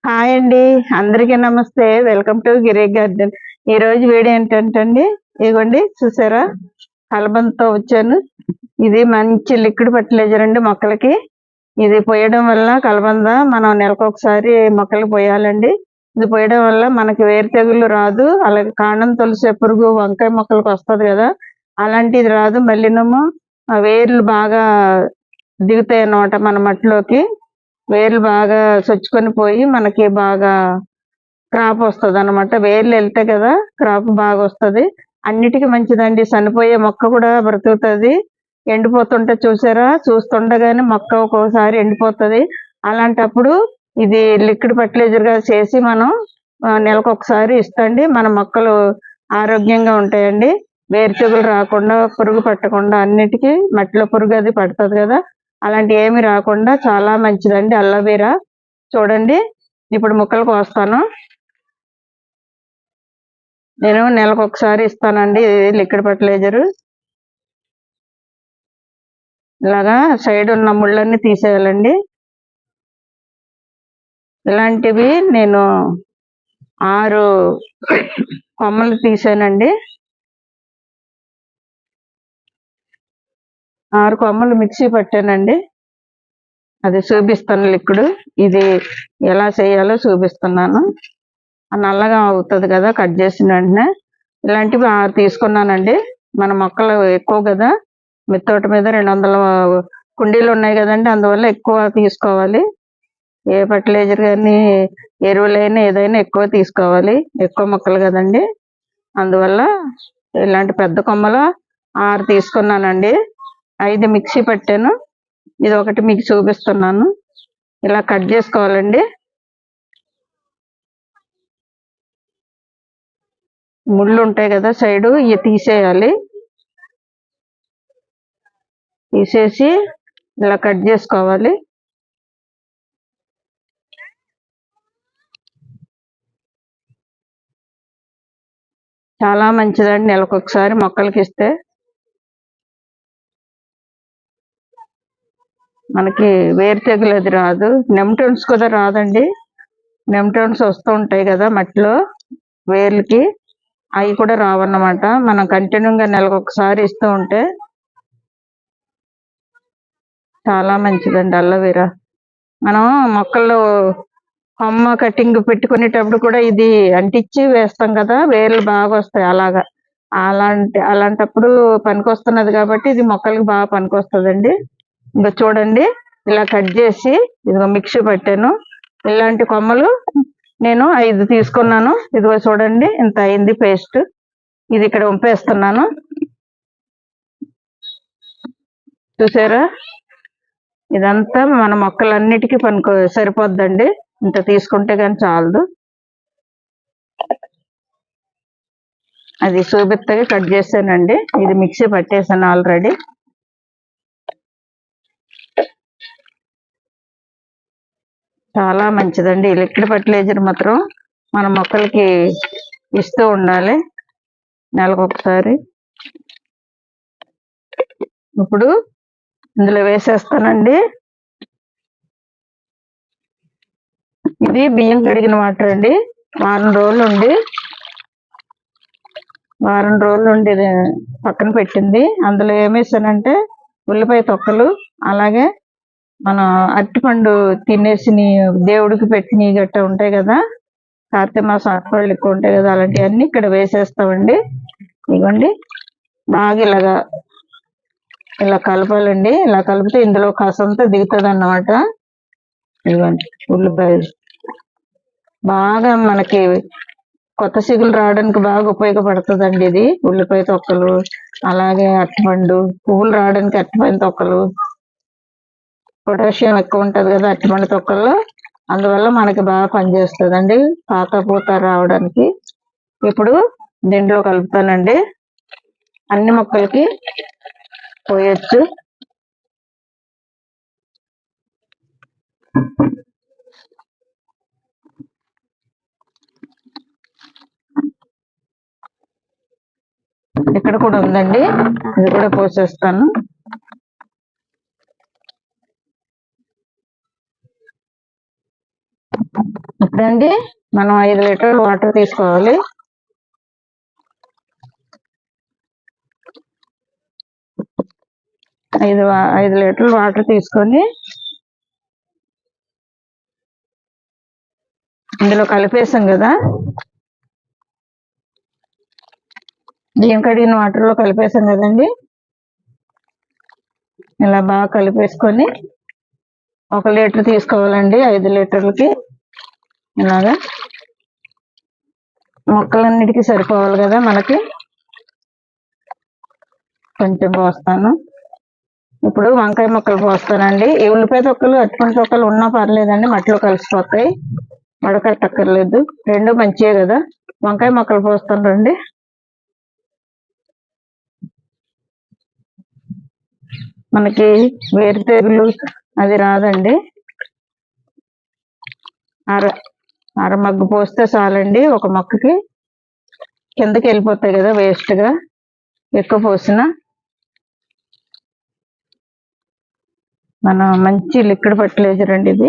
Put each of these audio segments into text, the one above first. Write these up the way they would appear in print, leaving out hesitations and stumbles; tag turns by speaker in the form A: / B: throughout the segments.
A: Hi అండి. అందరికీ నమస్తే. Welcome to Giri garden. ఈ రోజు వీడియో ఏంటంటే ఇదిగోండి చూసారా, కలబందతో వచ్చాను. ఇది మంచి లిక్విడ్ ఫర్టిలైజర్ అండి మొక్కలకి. ఇది పోయడం వల్ల కలబంద మనం నెలకు ఒకసారి మొక్కలు పోయాలండి. ఇది పోయడం వల్ల మనకి వేరు తెగులు రాదు. అలాగే కాండం తొలిసే పురుగు వంకాయ మొక్కలకు వస్తుంది కదా, అలాంటిది రాదు. మళ్ళీనేమో వేర్లు బాగా దిగుతాయి అన్నమాట మన మట్టిలోకి. వేర్లు బాగా చొచ్చుకొని పోయి మనకి బాగా క్రాప్ వస్తుంది అనమాట. వేర్లు వెళ్తాయి కదా, క్రాప్ బాగా వస్తుంది. అన్నిటికీ మంచిదండి. చనిపోయే మొక్క కూడా బ్రతుకుతుంది. ఎండిపోతుంటే చూసారా, చూస్తుండగానే మొక్క ఒక్కోసారి ఎండిపోతుంది. అలాంటప్పుడు ఇది లిక్విడ్ ఫర్టిలైజర్ గా చేసి మనం నెలకు ఒకసారి ఇస్తండి. మన మొక్కలు ఆరోగ్యంగా ఉంటాయండి. వేరు తెగులు రాకుండా, పురుగు పట్టకుండా, అన్నిటికీ మట్టిలో పురుగు అది పడుతుంది కదా, అలాంటి ఏమి రాకుండా చాలా మంచిదండి అలోవెరా. చూడండి, ఇప్పుడు ముక్కలు కోస్తాను. నేను నెలకు ఒకసారి ఇస్తానండి లిక్విడ్ ఫర్టిలైజర్. ఇలాగా సైడ్ ఉన్న ముళ్ళన్నీ తీసేయాలండి. ఇలాంటివి నేను 6 కొమ్మలు తీసానండి. 6 కొమ్మలు మిక్సీ పట్టానండి. అది చూపిస్తాను లిక్విడ్. ఇది ఎలా చేయాలో చూపిస్తున్నాను. నల్లగా అవుతుంది కదా కట్ చేసిన వెంటనే. ఇలాంటివి 6 తీసుకున్నానండి. మన మొక్కలు ఎక్కువ కదా, మిత్తోట మీద 200 కుండీలు ఉన్నాయి కదండి, అందువల్ల ఎక్కువ తీసుకోవాలి. ఏ ఫర్టిలైజర్ కానీ ఎరువులైనా ఏదైనా ఎక్కువ తీసుకోవాలి, ఎక్కువ మొక్కలు కదండి. అందువల్ల ఇలాంటి పెద్ద కొమ్మలు 6 తీసుకున్నానండి. 5 మిక్సీ పట్టాను. ఇది ఒకటి మీకు చూపిస్తున్నాను. ఇలా కట్ చేసుకోవాలండి. ముళ్ళు ఉంటాయి కదా సైడు, ఇవి తీసేయాలి. తీసేసి ఇలా కట్ చేసుకోవాలి. చాలా మంచిదండి నెలకు ఒకసారి మొక్కలకి ఇస్తే. మనకి వేరు తెగులు అది రాదు. నెమ్టోన్స్ కూడా రాదండి. నెమ్టోన్స్ వస్తూ ఉంటాయి కదా మట్టిలో వేర్లకి, అవి కూడా రావన్నమాట. మనం కంటిన్యూగా నెలకు ఒకసారి ఇస్తూ ఉంటే చాలా మంచిదండి అలోవెరా. మనం మొక్కల్లో కొమ్మ కటింగ్ పెట్టుకునేటప్పుడు కూడా ఇది అంటించి వేస్తాం కదా, వేర్లు బాగా వస్తాయి. అలాంటప్పుడు పనికొస్తున్నది కాబట్టి ఇది మొక్కలకి బాగా పనికొస్తుందండి. ఇంకా చూడండి, ఇలా కట్ చేసి ఇదిగో మిక్సీ పట్టాను. ఇలాంటి కొమ్మలు నేను 5 తీసుకున్నాను. ఇదిగో చూడండి, ఇంత అయింది పేస్ట్. ఇది ఇక్కడ వంపేస్తున్నాను. చూసారా, ఇదంతా మన మొక్కలన్నిటికీ సరిపోద్దండి. ఇంత తీసుకుంటే కానీ చాలదు. అది చూపిత్తగా కట్ చేశానండి. ఇది మిక్సీ పట్టేసాను ఆల్రెడీ. చాలా మంచిదండి ఈ లిక్విడ్ ఫర్టిలైజర్ మాత్రం మన మొక్కలకి ఇస్తూ ఉండాలి నెలకు ఒకసారి. ఇప్పుడు ఇందులో వేసేస్తానండి. ఇది బియ్యం కడిగిన వాటర్ అండి. వారం రోజులు ఉండి పక్కన పెట్టింది. అందులో ఏమేసానంటే ఉల్లిపాయ తొక్కలు, అలాగే మన అరటిపండు తినేసి దేవుడికి పెట్టినవి గట్రా ఉంటాయి కదా, కార్తీక మాసం అరటిపళ్ళు ఎక్కువ ఉంటాయి కదా, అలాంటివన్నీ ఇక్కడ వేసేస్తామండి. ఇవ్వండి, బాగా ఇలా కలపాలండి. ఇలా కలిపితే ఇందులో కాసంతా దిగుతుంది అన్నమాట. ఇవ్వండి, ఉల్లిపాయలు బాగా మనకి కొత్త సిగులు రావడానికి బాగా ఉపయోగపడుతుందండి ఇది. ఉల్లిపాయ తొక్కలు, అలాగే అరటిపండు పువ్వులు రావడానికి అరటిపండు తొక్కలు, పొటాషియం ఎక్కువ ఉంటుంది కదా అరటిపండు తొక్కల్లో, అందువల్ల మనకి బాగా పనిచేస్తుందండి పాత పూత రావడానికి. ఇప్పుడు దీంట్లో కలుపుతానండి. అన్ని మొక్కలకి పోయొచ్చు. ఇక్కడ కూడా ఉందండి, ఇది కూడా పోసేస్తాను. ఇప్పుడండి మనం 5 లీటర్ల వాటర్ తీసుకోవాలి. ఐదు లీటర్ల వాటర్ తీసుకొని ఇందులో కలిపేసాం కదా, బియ్యం కడిగిన వాటర్లో కలిపేసాం కదండి. ఇలా బాగా కలిపేసుకొని 1 లీటర్ తీసుకోవాలండి 5 లీటర్లకి. ఇలాగా మొక్కలన్నిటికీ సరిపోవాలి కదా మనకి. కొంచెం పోస్తాను. ఇప్పుడు వంకాయ ముక్కలు పోస్తానండి. ఈ ఉల్లిపాయ తొక్కలు అట్టుకుని తొక్కలు ఉన్నా పర్లేదండి, మట్టిలో కలిసిపోతాయి, వడకట్టక్కర్లేదు. రెండు మంచివే కదా. వంకాయ ముక్కలు పోస్తాను రండి. మనకి వేరు తెగులు అది రాదండి. అర మగ్గు పోస్తే చాలండి ఒక మొక్కకి. కిందకి వెళ్ళిపోతాయి కదా వేస్ట్గా ఎక్కువ పోసిన. మన మంచి లిక్విడ్ ఫర్టిలైజర్ అండి ఇది.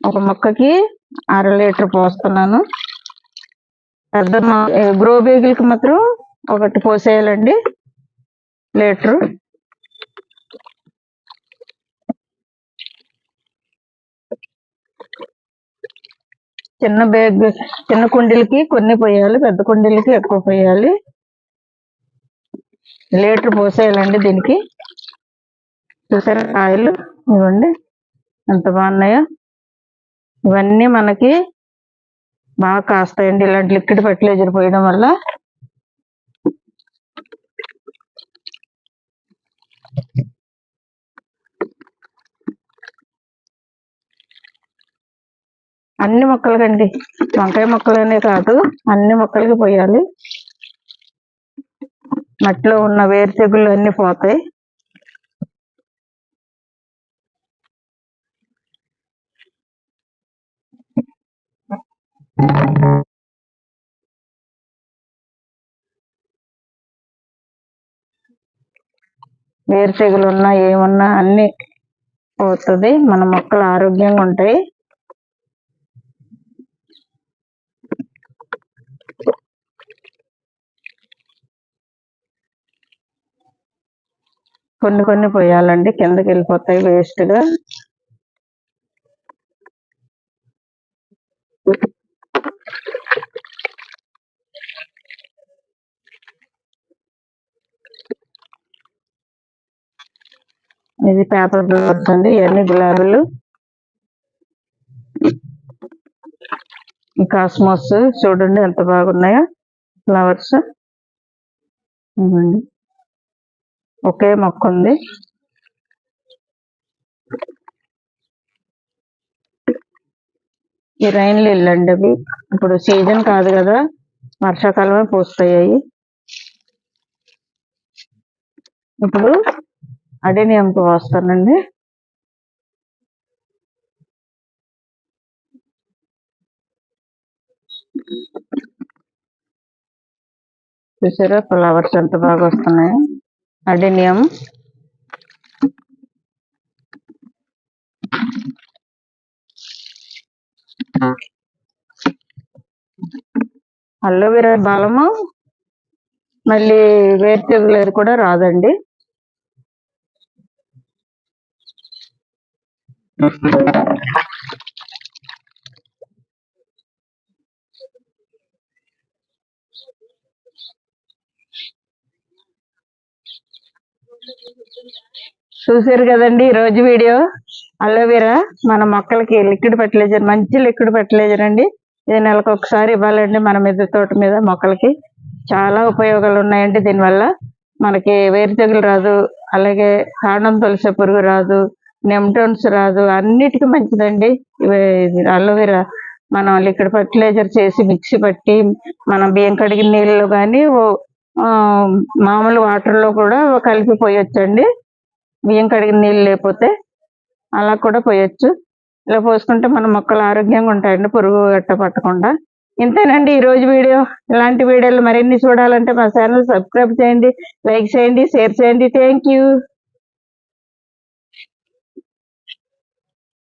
A: ఒక మొక్కకి 1/2 లీటర్ పోస్తున్నాను. పెద్ద గ్రో బ్యాగులకి మాత్రం 1 పోసేయాలండి లీటరు. చిన్న కుండీలకి కొన్ని పోయాలి, పెద్ద కుండీలకి ఎక్కువ పోయాలి. లీటర్ పోసేయాలండి దీనికి. చూసారా కాయలు ఇవ్వండి ఎంత బాగున్నాయో. ఇవన్నీ మనకి బాగా కాస్తాయండి ఇలాంటి లిక్విడ్ ఫర్టిలైజర్ పోయడం వల్ల. అన్ని మొక్కలకండి, వంకాయ మొక్కలనే కాదు అన్ని మొక్కలకి పోయాలి. మట్టిలో ఉన్న వేరు తెగుళ్ళు అన్ని పోతాయి. వేరు తెగులు ఉన్నా ఏమున్నా అన్ని పోతుంది. మన మొక్కలు ఆరోగ్యంగా ఉంటాయి. కొన్ని పోయాలండి, కిందకి వెళ్ళిపోతాయి వేస్ట్గా. ఇది పేపర్ ఫ్లవర్స్ అండి, ఇవన్నీ గులాబీలు. కాస్మోస్ చూడండి ఎంత బాగున్నాయో ఫ్లవర్స్. ఒకే మొక్క ఉంది. ఈ రైన్ లిల్లీ అండి, అవి ఇప్పుడు సీజన్ కాదు కదా, వర్షాకాలమే పూస్తాయి. ఇప్పుడు అడేనియంకి వస్తానండి. చూసారా ఫ్లవర్స్ ఎంత బాగా వస్తున్నాయి. అడేనియం అలోవెరా బలము, మళ్ళీ వేరు తెగులు కూడా రాదండి. చూసారు కదండి ఈరోజు వీడియో. అలోవెరా మన మొక్కలకి లిక్విడ్ ఫర్టిలైజర్, మంచి లిక్విడ్ ఫర్టిలైజర్ అండి. ఇది నెలకు ఒకసారి ఇవ్వాలండి మన మిద్దె తోట మీద మొక్కలకి. చాలా ఉపయోగాలు ఉన్నాయండి దీనివల్ల. మనకి వేరు తెగులు రాదు, అలాగే కాండం తొలిసే పురుగు రాదు, నెమ్టోన్స్ రాదు, అన్నిటికీ మంచిదండి అలోవెరా. మనం లిక్విడ్ ఫర్టిలైజర్ చేసి మిక్సీ పట్టి మనం బియ్యం కడిగిన నీళ్ళలో కానీ మామూలు వాటర్లో కూడా కలిపి పోయొచ్చండి. బియ్యం కడిగిన నీళ్ళు లేకపోతే అలా కూడా పోయొచ్చు. ఇలా పోసుకుంటే మన మొక్కలు ఆరోగ్యంగా ఉంటాయండి, పురుగు గట్ట పట్టకుండా. ఇంతేనండి ఈరోజు వీడియో. ఇలాంటి వీడియోలు మరిన్ని చూడాలంటే మా ఛానల్ సబ్స్క్రైబ్ చేయండి, లైక్ చేయండి, షేర్ చేయండి. Thank you.